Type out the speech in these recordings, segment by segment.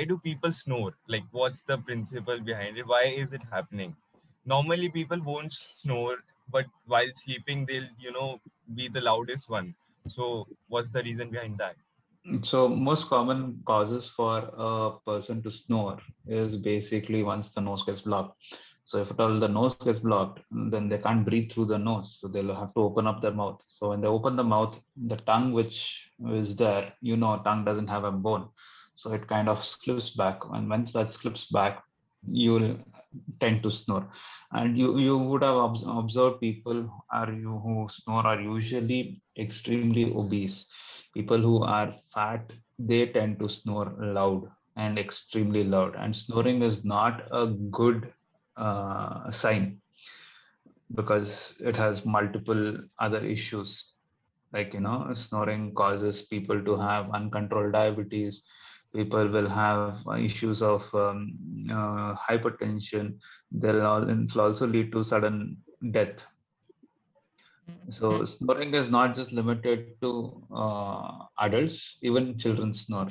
why do people snore? Like, what's the principle behind it? Why is it happening? Normally, people won't snore, but while sleeping, they'll, be the loudest one. So, what's the reason behind that? So most common causes for a person to snore is basically once the nose gets blocked. So if at all the nose gets blocked, then they can't breathe through the nose. So they'll have to open up their mouth. So when they open the mouth, the tongue which is there, tongue doesn't have a bone. So it kind of slips back. And once that slips back, you'll tend to snore. And you would have observed people who snore are usually extremely obese. People who are fat, they tend to snore loud and extremely loud. And snoring is not a good sign because it has multiple other issues. Like, snoring causes people to have uncontrolled diabetes. People will have issues of hypertension. It will also lead to sudden death. So snoring is not just limited to adults, even children snore.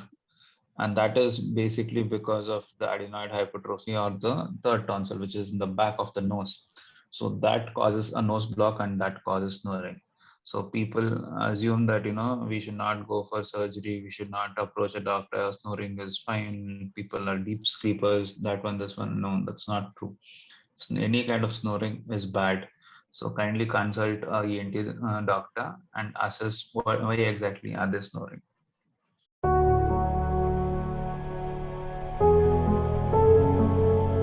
And that is basically because of the adenoid hypertrophy or the third tonsil, which is in the back of the nose. So that causes a nose block and that causes snoring. So people assume that, we should not go for surgery, we should not approach a doctor, snoring is fine, people are deep sleepers, that one, this one. No, that's not true. Any kind of snoring is bad. So kindly consult a ENT doctor and assess why exactly are they snoring.